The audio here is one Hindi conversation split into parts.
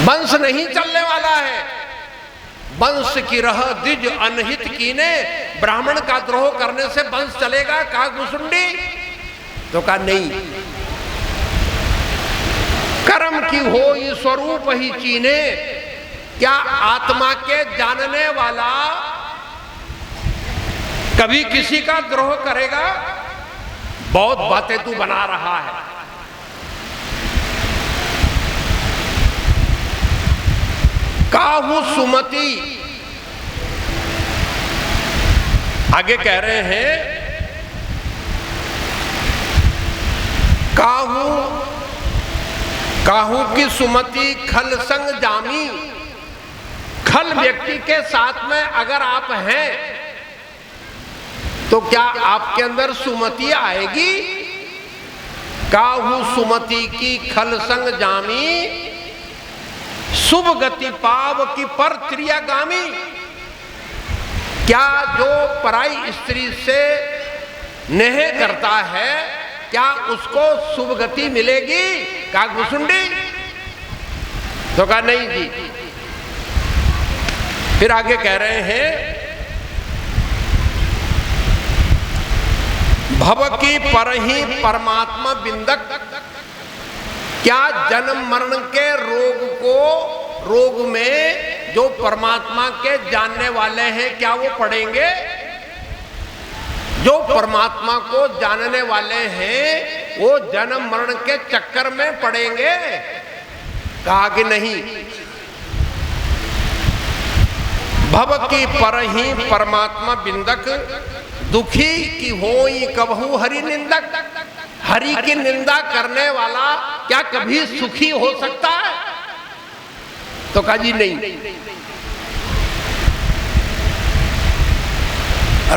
वंश नहीं चलने वाला है। वंश की रह द्विज अनहित कीने, ब्राह्मण का द्रोह करने से वंश चलेगा काकभुसुंडी? तो कहा नहीं, कर्म की हो ये स्वरूप ही चीने। क्या आत्मा के जानने वाला कभी किसी का द्रोह करेगा? बहुत बातें तू बना रहा है। काहू सुमति, आगे कह रहे हैं काहू की सुमति खल संग जामी। खल व्यक्ति के साथ में अगर आप हैं तो क्या आपके अंदर सुमति आएगी? काहू सुमति की खल संग जामी, शुभ गति पाव की पर त्रियागामी। क्या जो पराई स्त्री से नेह करता है, क्या उसको शुभ गति मिलेगी काकभुसुंडी? तो कहा नहीं जी। फिर आगे कह रहे हैं भव की पर ही परमात्मा बिंदक। क्या जन्म मरण के रोग में जो परमात्मा के जानने वाले हैं क्या वो पड़ेंगे? जो परमात्मा को जानने वाले हैं वो जन्म मरण के चक्कर में पड़ेंगे? कहा कि नहीं। भव की पर ही परमात्मा बिंदक, दुखी की होई कबहू हरि निंदक। हरि की निंदा करने वाला क्या कभी सुखी हो सकता है? तो कहा जी नहीं।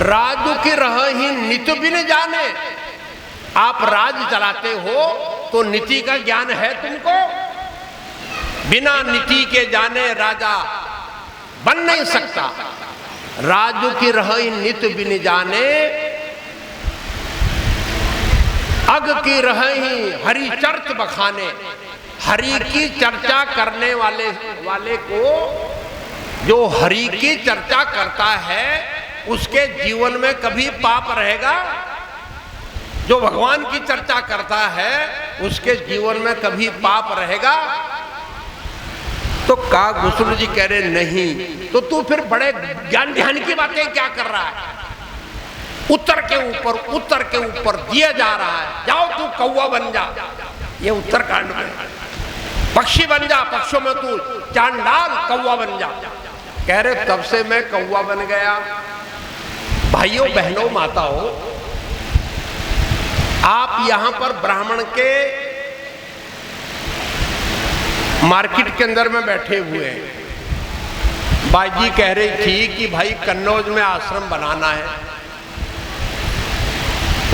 राजू की रह ही नीति भी नहीं जाने। आप राज चलाते हो तो नीति का ज्ञान है तुमको? बिना नीति के जाने राजा बन नहीं सकता। राजू की रह ही नीति भी नहीं जाने, अग की रह ही हरि चर्च बखाने। हरि की चर्चा करने वाले को, जो हरि की चर्चा करता है उसके जीवन में कभी पाप रहेगा? जो भगवान की चर्चा करता है उसके जीवन में कभी पाप रहेगा? तो काकभुसुंडी जी कह रहे नहीं। तो तू फिर बड़े ज्ञान ध्यान की बातें क्या कर रहा है? उत्तर के ऊपर दिया जा रहा है, जाओ तू कौवा बन जा। ये उत्तरकांड में पक्षी बन जा, पक्षियों में तू चांडाल कौवा बन जा। कह रहे तब से मैं कौवा बन गया। भाइयों बहनों माताओं, आप यहां पर ब्राह्मण के मार्केट के अंदर में बैठे हुए हैं। बाजी कह रही थी कि भाई कन्नौज में आश्रम बनाना है।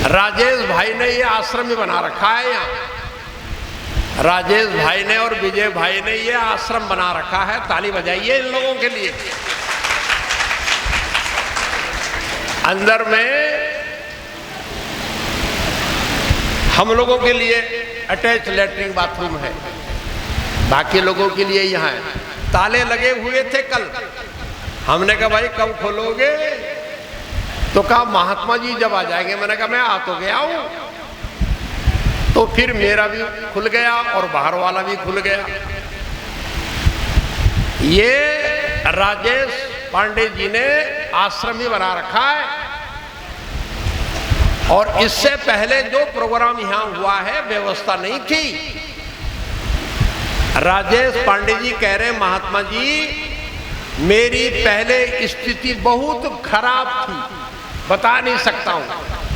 राजेश भाई ने ये आश्रम भी बना रखा है। यहाँ राजेश भाई ने और विजय भाई ने ये आश्रम बना रखा है। ताली बजाइए इन लोगों के लिए। अंदर में हम लोगों के लिए अटैच लैट्रिन बाथरूम है, बाकी लोगों के लिए यहाँ है। ताले लगे हुए थे कल। हमने कहा भाई कब खोलोगे? तो कहा महात्मा जी जब आ जाएंगे। मैंने कहा मैं आ तो गया हूं। तो फिर मेरा भी खुल गया और बाहर वाला भी खुल गया। ये राजेश पांडे जी ने आश्रम भी बना रखा है। और इससे पहले जो प्रोग्राम यहां हुआ है व्यवस्था नहीं थी। राजेश पांडे जी कह रहे महात्मा जी मेरी पहले स्थिति बहुत खराब थी, बता नहीं सकता हूं।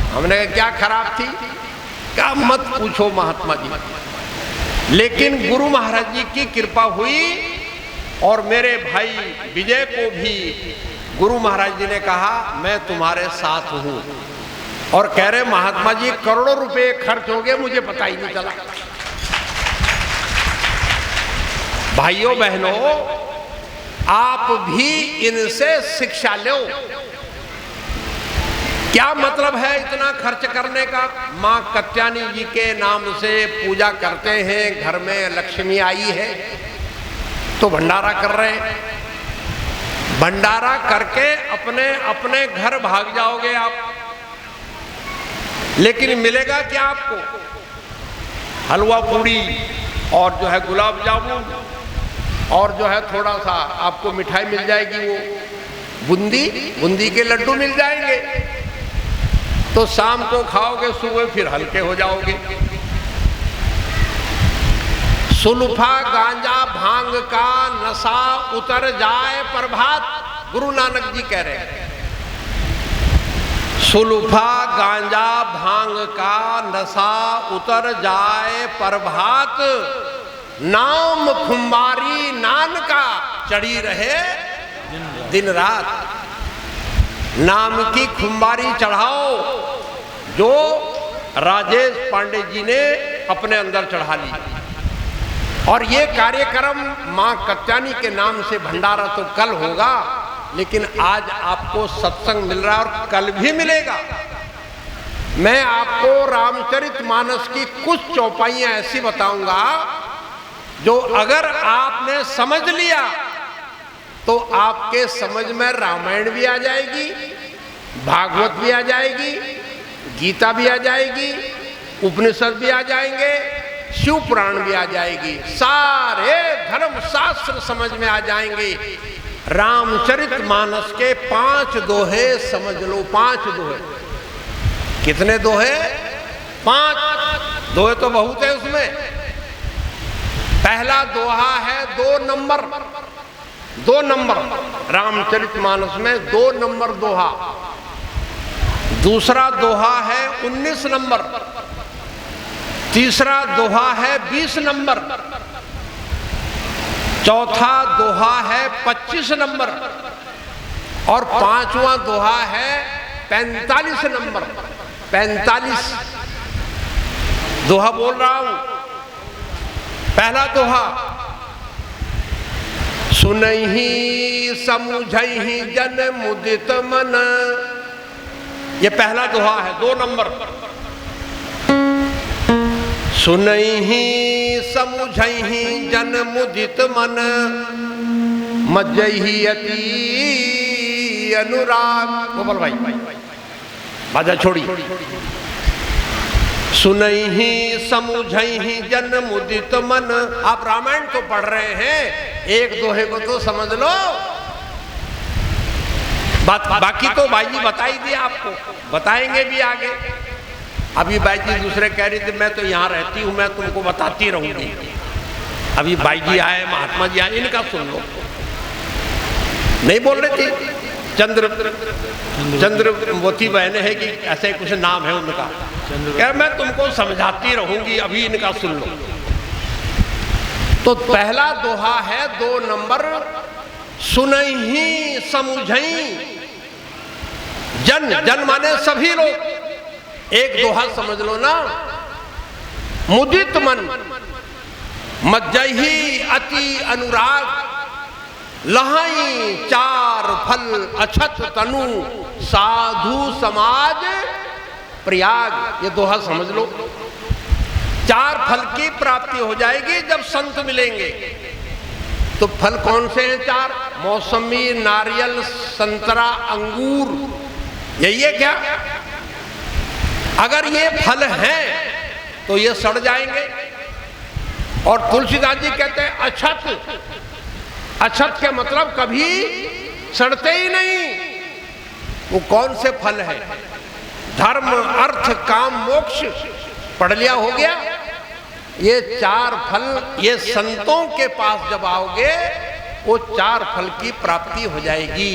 हमने कहा क्या खराब थी? क्या मत पूछो महात्मा जी। लेकिन गुरु महाराज जी की कृपा हुई और मेरे भाई विजय को भी गुरु महाराज जी ने कहा मैं तुम्हारे साथ हूं। और कह रहे महात्मा जी करोड़ों रुपए खर्च हो गए, मुझे पता ही नहीं चला। भाइयों बहनों, आप भी इनसे शिक्षा लो। क्या मतलब है इतना खर्च करने का? माँ कत्यानी जी के नाम से पूजा करते हैं, घर में लक्ष्मी आई है तो भंडारा कर रहे हैं, भंडारा करके अपने अपने घर भाग जाओगे आप, लेकिन मिलेगा क्या आपको? हलवा पूड़ी और जो है गुलाब जामुन और जो है थोड़ा सा आपको मिठाई मिल जाएगी, वो बूंदी के लड्डू मिल जाएंगे। तो शाम को खाओगे, सुबह फिर हल्के हो जाओगे। सुल्फा गांजा भांग का नशा उतर जाए प्रभात, गुरु नानक जी कह रहे हैं। सुल्फा गांजा भांग का नशा उतर जाए प्रभात, नाम खुम्बारी नान का चढ़ी रहे दिन रात। नाम की खुम्बारी चढ़ाओ, जो राजेश पांडे जी ने अपने अंदर चढ़ा ली। और ये कार्यक्रम मां कत्यानी के नाम से भंडारा तो कल होगा, लेकिन आज आपको सत्संग मिल रहा है और कल भी मिलेगा। मैं आपको रामचरितमानस की कुछ चौपाइयां ऐसी बताऊंगा जो अगर आपने समझ लिया तो आपके समझ में रामायण भी आ जाएगी, भागवत भी आ जाएगी, गीता भी आ जाएगी, उपनिषद भी आ जाएंगे, शिव पुराण भी आ जाएगी, सारे धर्म शास्त्र समझ में आ जाएंगे। रामचरितमानस के 5 दोहे समझ लो, 5 दोहे। कितने दोहे? 5 दोहे तो बहुत है उसमें। पहला दोहा है 2 नंबर, 2 नंबर रामचरितमानस में 2 नंबर दोहा। दूसरा दोहा है 19 नंबर, तीसरा दोहा है 20 नंबर, चौथा दोहा है 25 नंबर और 5वां दोहा है 45 नंबर। 45 दोहा बोल रहा हूं। पहला दोहा, सुनहि समुझहि जन मुदित मन, ये पहला दोहा है, 2 नंबर। सुनहि समुझहि जन मुदित मन, मज्जहि अति अनुराग। गोपाल भाई बाजा छोड़ी। सुनहि समुझहि जन मुदित मन। आप रामायण तो पढ़ रहे हैं, एक दोहे को तो समझ लो, बाकी तो भाई जी बता ही दिया आपको, बताएंगे भी आगे। अभी भाई जी दूसरे कह रही थी मैं तो यहाँ रहती हूँ, मैं तुमको बताती रहूंगी। अभी भाई जी आए, महात्मा जी आए, इनका सुन लो। नहीं बोल रही थी? चंद्रवती बहने है कि ऐसे कुछ नाम है उनका, क्या मैं तुमको समझाती रहूंगी, अभी इनका सुन लो। तो पहला दोहा है 2 नंबर, सुनहि समुझहि जन, जन माने सभी लोग। एक दोहा समझ लो ना, मुदित मन, मज्जहि अति अनुराग, लहाई 4 फल अछत तनु, साधु समाज प्रयाग। ये दोहा समझ लो। 4 फल की प्राप्ति हो जाएगी जब संत मिलेंगे। तो फल कौन से हैं 4? मौसमी, नारियल, संतरा, अंगूर, यही है क्या? अगर ये फल हैं तो ये सड़ जाएंगे। और तुलसीदास जी कहते हैं अछत, अछत के मतलब कभी सड़ते ही नहीं। वो कौन से फल है? धर्म, अर्थ, काम, मोक्ष, पढ़ लिया, हो गया। ये 4 फल, ये संतों के पास जब आओगे वो 4 फल की प्राप्ति हो जाएगी।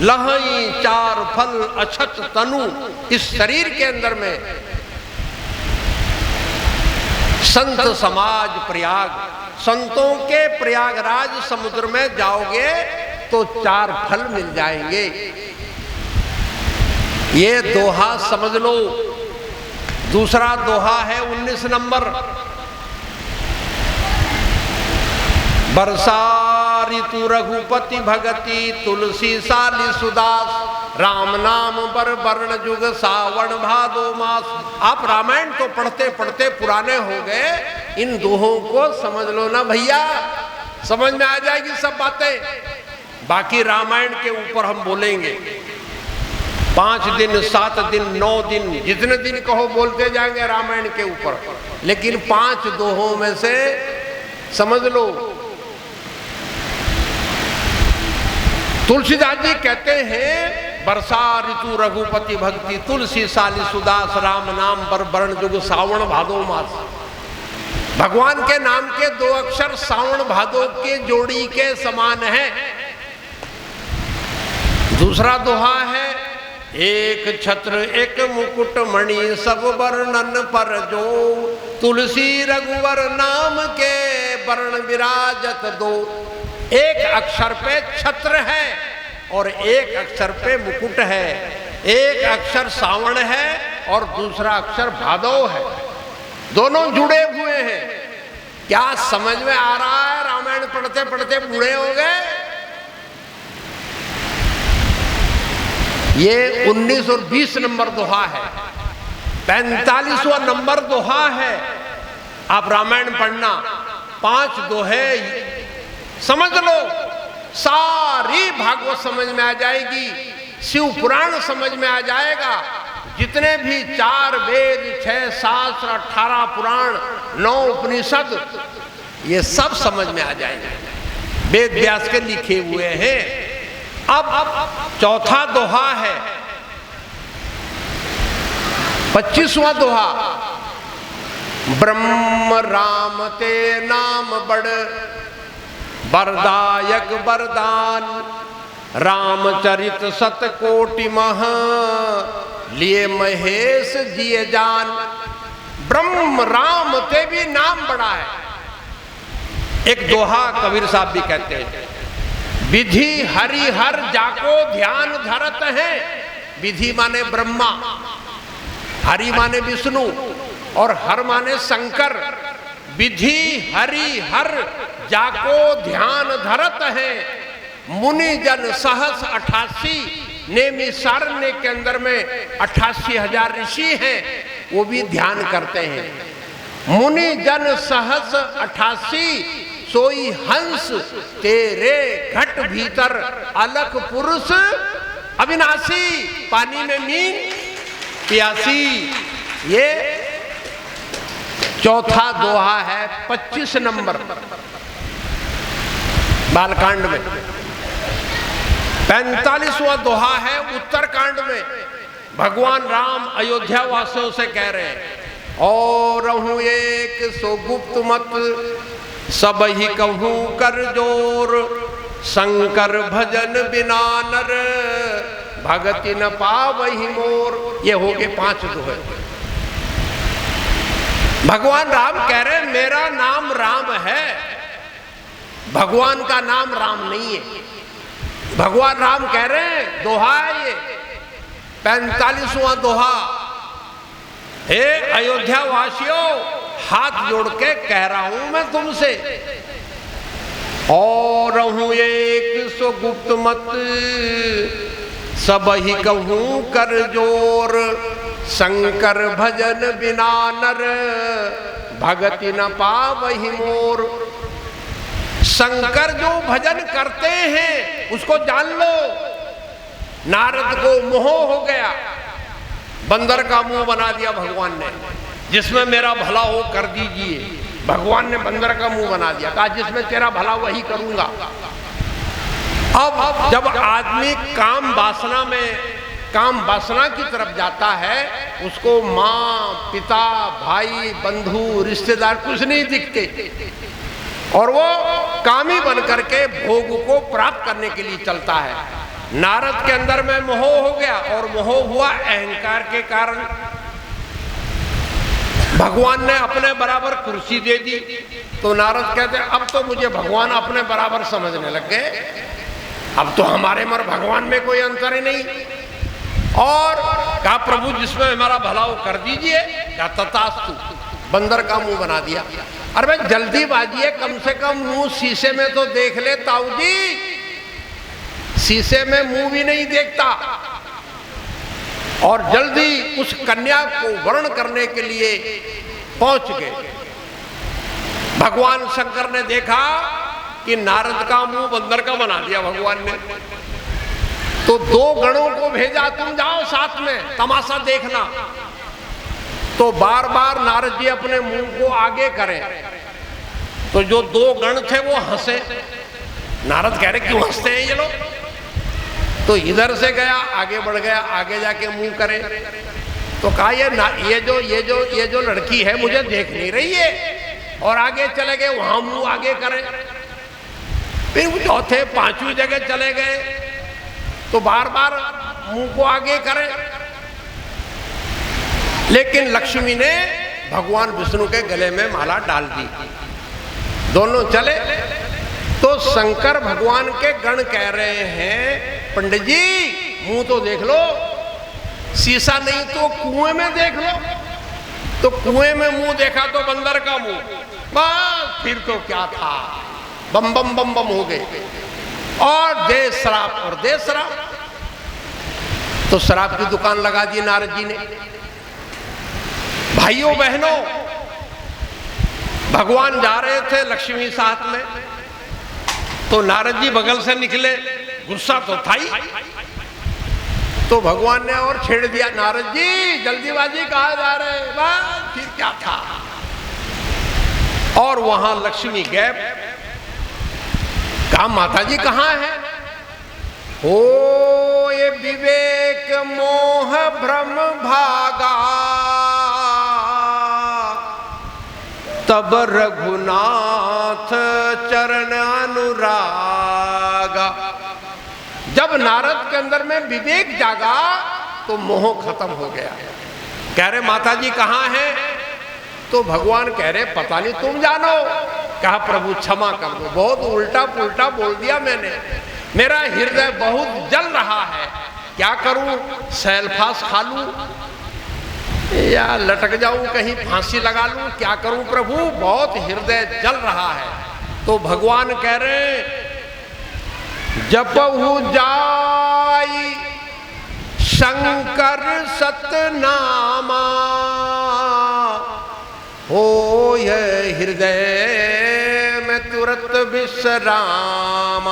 लहई 4 फल अछत तनु, इस शरीर के अंदर में संत समाज प्रयाग, संतों के प्रयागराज समुद्र में जाओगे तो 4 फल मिल जाएंगे। ये दोहा समझ लो। दूसरा दोहा है 19 नंबर, वर्षा ऋतु रघुपति भगति, तुलसी साली सुदास, राम नाम बर वर्ण जुग, सावन भादो मास। आप रामायण तो पढ़ते पढ़ते पुराने हो गए, इन दोहों को समझ लो ना भैया। समझ में आ जाएगी सब बातें। बाकी रामायण के ऊपर हम बोलेंगे 5 दिन 7 दिन 9 दिन, जितने दिन कहो बोलते जाएंगे रामायण के ऊपर। लेकिन 5 दोहों में से समझ लो, तुलसीदास जी कहते हैं वर्षा ऋतु रघुपति भक्ति, तुलसी साली सुदास राम नाम पर वर्ण जुग सावण भादो मास। भगवान के नाम के 2 अक्षर सावण भादो के जोड़ी के समान है। दूसरा दोहा है एक छत्र एक मुकुट मणि सब वर्णन पर जो, तुलसी रघुवर नाम के वर्ण विराजत दो। एक अक्षर पे छत्र है और एक अक्षर पे मुकुट है, एक अक्षर सावण है और दूसरा अक्षर भादो है, दोनों जुड़े हुए हैं। क्या समझ में आ रहा है? रामायण पढ़ते पढ़ते बूढ़े हो गए। ये 19 और 20 नंबर दोहा है, 45वां नंबर दोहा है। आप रामायण पढ़ना, 5 दोहे समझ लो, सारी भागवत समझ में आ जाएगी, शिव पुराण समझ में आ जाएगा। जितने भी 4 वेद 6 शास्त्र 18 पुराण 9 उपनिषद, ये सब समझ में आ जाएंगे, वेद व्यास के लिखे हुए हैं। अब चौथा दोहा है 25वां दोहा, ब्रह्म राम ते नाम बड़ वरदायक वरदान, रामचरित सत कोटि मह लिए महेश जिए जान। ब्रह्म राम ते भी नाम बड़ा है। एक दोहा कबीर साहब भी कहते हैं, विधि हरि हर जाको ध्यान धरत है। विधि माने ब्रह्मा, हरि माने विष्णु और हर माने शंकर। विधि हरि हर जाको ध्यान धरत है, मुनि जन सहस 88। नेमिषारण्य के अंदर में 88,000 ऋषि हैं, वो भी ध्यान करते हैं। मुनि जन सहस 88, सोई हंस तेरे घट भीतर, अलख पुरुष अविनाशी, पानी में मीन प्यासी। ये चौथा दोहा है 25 नंबर बालकांड में। 45वां दोहा है उत्तरकांड में। भगवान राम अयोध्या वासियों से कह रहे हैं, और रहूं एक सो गुप्त मत, सब ही कहूं कर जोर, शंकर भजन बिना नर, भगति न पावहि मोर। ये हो गए 5 दोहे। भगवान राम कह रहे मेरा नाम राम है, भगवान का नाम राम नहीं है। भगवान राम कह रहे हैं, दोहा है ये 45वां दोहा। हे अयोध्या वासियों, हाथ जोड़ के कह रहा हूं मैं तुमसे, और रहूं एक सो गुप्त मत, सब ही कहूं कर जोर, शंकर भजन बिना नर, भगति न पावहि मोर। शंकर जो भजन करते हैं उसको जान लो। नारद को मोह हो गया, बंदर का मुंह बना दिया भगवान ने, जिसमें मेरा भला हो कर दीजिए। भगवान ने बंदर का मुंह बना दिया, कहा जिसमें तेरा भला वही करूंगा। अब जब आदमी काम वासना की तरफ जाता है, उसको माँ पिता भाई बंधु रिश्तेदार कुछ नहीं दिखते, और वो कामी बन करके भोग को प्राप्त करने के लिए चलता है। नारद के अंदर में मोह हो गया, और मोह हुआ अहंकार के कारण। भगवान ने अपने बराबर कुर्सी दे दी, तो नारद कहते अब तो मुझे भगवान अपने बराबर समझने लग गए, अब तो हमारे मर भगवान में कोई अंतर ही नहीं। और कहा प्रभु जिसमें हमारा भला हो कर दीजिए। कहा तथास्तु, बंदर का मुंह बना दिया। अरे भाई जल्दीबाजी है, कम से कम मुंह शीशे में तो देख ले ताऊ जी, शीशे में मुंह भी नहीं देखता। और जल्दी उस कन्या को वर्ण करने के लिए पहुंच गए। भगवान शंकर ने देखा कि नारद का मुंह बंदर का बना दिया भगवान ने। तो 2 गणों को भेजा, तुम जाओ साथ में तमाशा देखना। तो बार बार नारद जी अपने मुंह को आगे करें, तो जो 2 गण थे वो हंसे। नारद कह रहे क्यों हंसते हैं ये लोग? तो इधर से गया, आगे बढ़ गया, आगे जाके मुंह करे। तो कहा ये जो लड़की है मुझे देख नहीं रही है, और आगे चले गए, वहां मुंह आगे करे। फिर चौथे 5वीं जगह चले गए, तो बार बार मुंह को आगे करे। लेकिन लक्ष्मी ने भगवान विष्णु के गले में माला डाल दी। दोनों चले तो शंकर भगवान के गण कह रहे हैं, पंडित जी मुंह तो देख लो, शीशा नहीं तो कुएं में देख लो। तो कुएं में मुंह देखा तो बंदर का मुंह, बस फिर तो क्या था, बम बम बम बम हो गए। और दे शराब और दे शराब। तो शराब की दुकान लगा दी नारद जी ने। भाइयों बहनों, भगवान जा रहे थे लक्ष्मी साथ में, तो नारद जी बगल से निकले, गुस्सा तो था ही। तो भगवान ने और छेड़ दिया, नारद जी जल्दीबाजी कहाँ जा रहे, बस फिर क्या था। और वहां लक्ष्मी गए, कहा माता जी कहाँ है? ओ ये विवेक मोह भ्रम भागा, तब रघुनाथ चरण अनुरागा। जब नारद के अंदर में विवेक जागा तो मोह खत्म हो गया। कह रहे माता जी कहाँ हैं? तो भगवान कह रहे पता नहीं, तुम जानो। कहा प्रभु क्षमा कर दो, बहुत उल्टा पुल्टा बोल दिया मैंने, मेरा हृदय बहुत जल रहा है, क्या करूं, सैलफास खा लूं या लटक जाऊं, कहीं फांसी लगा लूं, क्या करूं प्रभु, बहुत हृदय जल रहा है। तो भगवान कह रहे जपहु जाई शंकर सतनामा, हो ये हृदय में तुरंत विश्राम।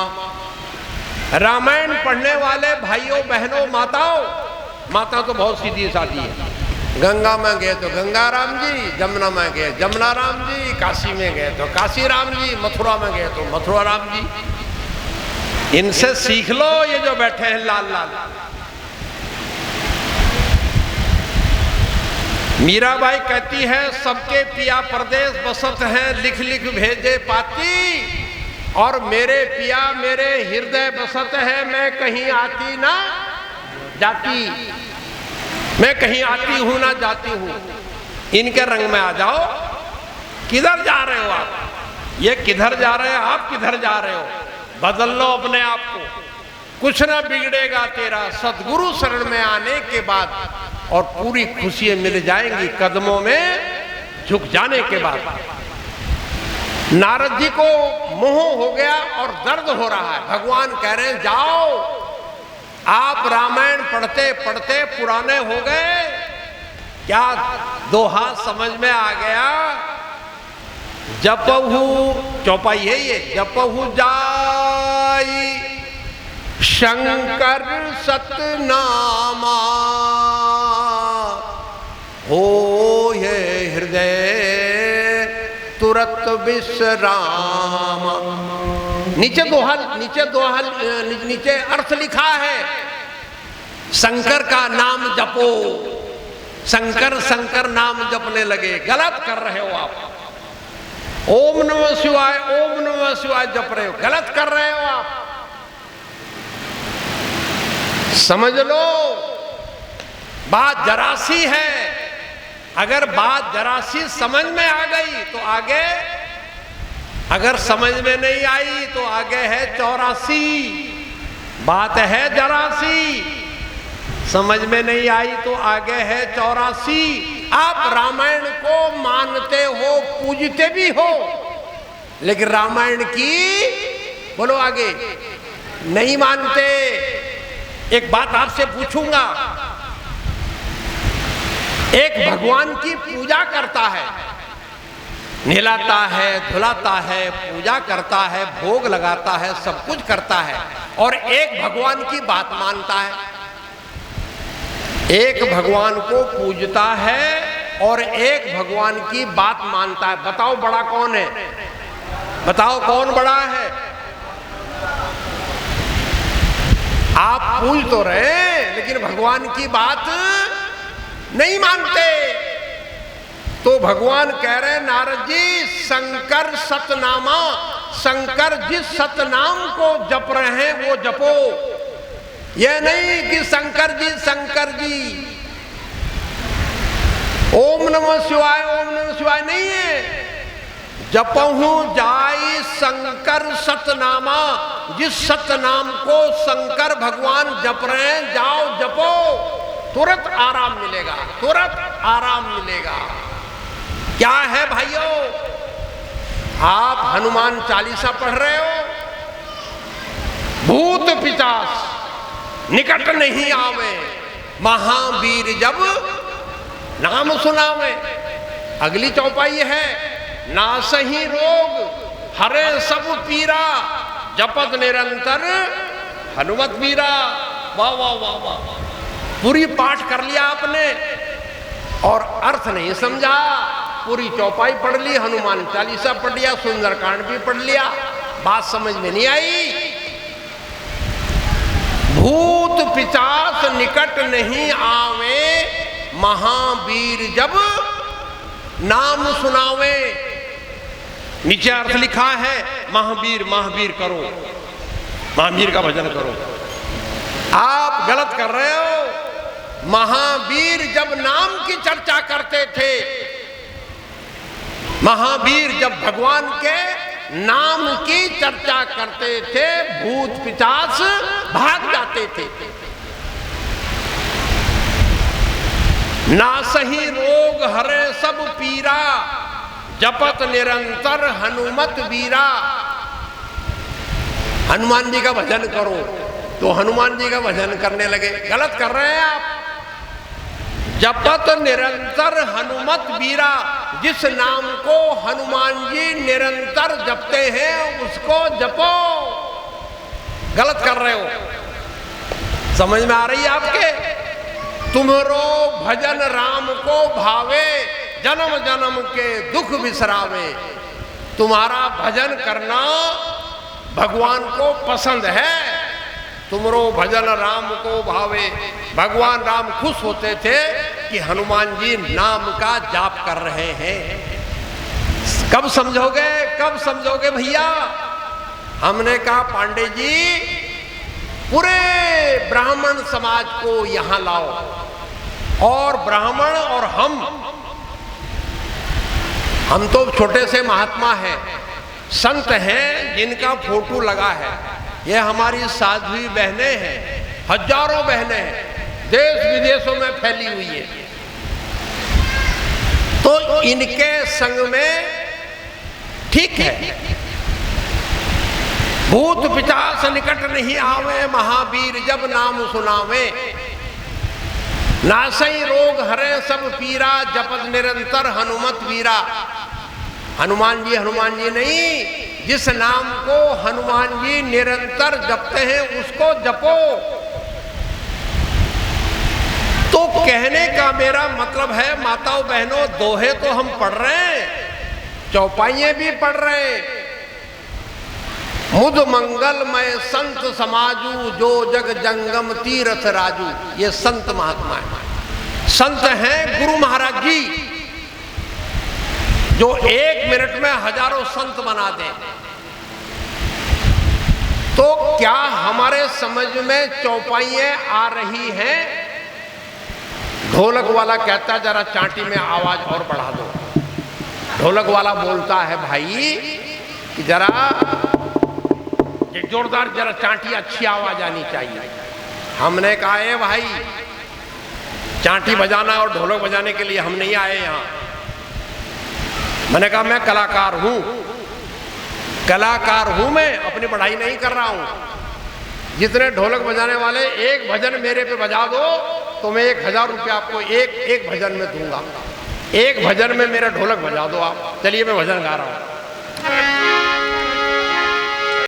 रामायण पढ़ने वाले भाइयों बहनों माताओं, माता तो बहुत सीधी सादी है। गंगा में गए तो गंगा राम जी, जमुना में गए जमुना राम जी, काशी में गए तो काशी राम जी, मथुरा में गए तो मथुरा राम जी। इनसे सीख लो, ये जो बैठे हैं लाल लाल। मीराबाई कहती है सबके पिया परदेश बसत हैं, लिख लिख भेजे पाती, और मेरे पिया मेरे हृदय बसत है, मैं कहीं आती ना जाती, मैं कहीं आती हूं ना जाती हूं। इनके रंग में आ जाओ। किधर जा रहे हो आप? ये किधर जा रहे हैं, आप किधर जा रहे हो? बदल लो अपने आप को, कुछ ना बिगड़ेगा तेरा सतगुरु शरण में आने के बाद, और पूरी खुशियां मिल जाएंगी कदमों में झुक जाने के बाद। नारद जी को मोह हो गया और दर्द हो रहा है। भगवान कह रहे हैं जाओ, आप रामायण पढ़ते पढ़ते पुराने हो गए क्या? दोहा समझ में आ गया। जपहु, चौपाई है ये, जपहु जाई शंकर सतनामा, हो ये हृदय तुरत विश्राम। नीचे नीचे अर्थ लिखा है, शंकर का नाम जपो। शंकर शंकर नाम जपने लगे, गलत कर रहे हो आप। ओम नमः शिवाय, ओम नमः शिवाय जप रहे हो, गलत कर रहे हो आप। समझ लो, बात जरा सी है। अगर बात जरा सी समझ में आ गई तो आगे, अगर समझ में नहीं आई तो आगे है 84। बात है जरा सी, समझ में नहीं आई तो आगे है 84। आप रामायण को मानते हो, पूजते भी हो, लेकिन रामायण की, बोलो आगे, नहीं मानते। एक बात आपसे पूछूंगा, एक भगवान की पूजा करता है, नहलाता है, धुलाता है, पूजा करता है, भोग लगाता है, सब कुछ करता है और एक भगवान की बात मानता है, एक भगवान को पूजता है और एक भगवान की बात मानता है। बताओ बड़ा कौन है? बताओ कौन बड़ा है? आप पूज तो रहे लेकिन भगवान की बात नहीं मानते। तो भगवान कह रहे नारद जी, शंकर सतनामा, शंकर जिस सतनाम को जप रहे हैं वो जपो। यह नहीं कि शंकर जी ओम नमः शिवाय, ओम नमः शिवाय नहीं है। जपहु जाई शंकर सतनामा, जिस सतनाम को शंकर भगवान जप रहे हैं, जाओ जपो, तुरंत आराम मिलेगा, तुरंत आराम मिलेगा। क्या है भाइयों? आप हनुमान चालीसा पढ़ रहे हो, भूत पिशाच निकट नहीं आवे, महावीर जब नाम सुनावे। अगली चौपाई है, नासही रोग हरे सब पीरा, जपत निरंतर हनुमत वीरा। वाह वाह वाह वाह, पूरी पाठ कर लिया आपने और अर्थ नहीं समझा। पूरी चौपाई पढ़ ली, हनुमान चालीसा पढ़ लिया, सुंदरकांड भी पढ़ लिया, बात समझ में नहीं आई। भूत पिशाच निकट नहीं आवे, महावीर जब नाम सुनावे। नीचे अर्थ लिखा है, महावीर महावीर करो, महावीर का भजन करो। आप गलत कर रहे हो। महावीर जब नाम की चर्चा करते थे, महावीर जब भगवान के नाम की चर्चा करते थे, भूत पिशाच भाग जाते थे। नासही रोग हरे सब पीरा, जपत निरंतर हनुमत वीरा। हनुमान जी का भजन करो, तो हनुमान जी का भजन करने लगे। गलत कर रहे हैं आप। जपत निरंतर हनुमत वीरा, जिस नाम को हनुमान जी निरंतर जपते हैं उसको जपो। गलत कर रहे हो। समझ में आ रही है आपके? तुमरो भजन राम को भावे, जन्म जन्म के दुख बिसरावे। तुम्हारा भजन करना भगवान को पसंद है। तुमरो भजन राम को भावे। भगवान राम खुश होते थे कि हनुमान जी नाम का जाप कर रहे हैं। कब समझोगे, कब समझोगे भैया? हमने कहा पांडे जी, पूरे ब्राह्मण समाज को यहां लाओ, और ब्राह्मण और हम तो छोटे से महात्मा हैं, संत हैं जिनका फोटो लगा है। ये हमारी साध्वी बहनें हैं, हजारों बहनें हैं, देश विदेशों में फैली हुई है। तो इनके संग में ठीक है। भूत पिशाच निकट नहीं आवे, महावीर जब नाम सुनावे। नासई रोग हरे सब पीरा, जपत निरंतर हनुमत वीरा। हनुमान जी नहीं, जिस नाम को हनुमान जी निरंतर जपते हैं उसको जपो। तो कहने का मेरा मतलब है, माताओं बहनों, दोहे तो हम पढ़ रहे हैं, चौपाइयां भी पढ़ रहे हैं। मुद मंगलमय संत समाजू, जो जग जंगम तीरथ राजू। ये संत महात्मा है। संत हैं गुरु महाराज जी, जो 1 मिनट में हजारों संत बना दें। तो क्या हमारे समझ में चौपाइयां आ रही हैं? ढोलक वाला कहता है जरा चांटी में आवाज और बढ़ा दो। ढोलक वाला बोलता है भाई कि जरा जोरदार, जरा चांटी, अच्छी आवाज आनी चाहिए। हमने कहा है भाई, चांटी बजाना और ढोलक बजाने के लिए हम नहीं आए यहाँ। मैंने कहा मैं कलाकार हूं, कलाकार हूं मैं, अपनी पढ़ाई नहीं कर रहा हूं। जितने ढोलक बजाने वाले एक भजन मेरे पे बजा दो तो मैं 1000 रुपया आपको एक भजन में दूंगा। एक भजन में मेरा ढोलक बजा दो आप। चलिए मैं भजन गा रहा हूं।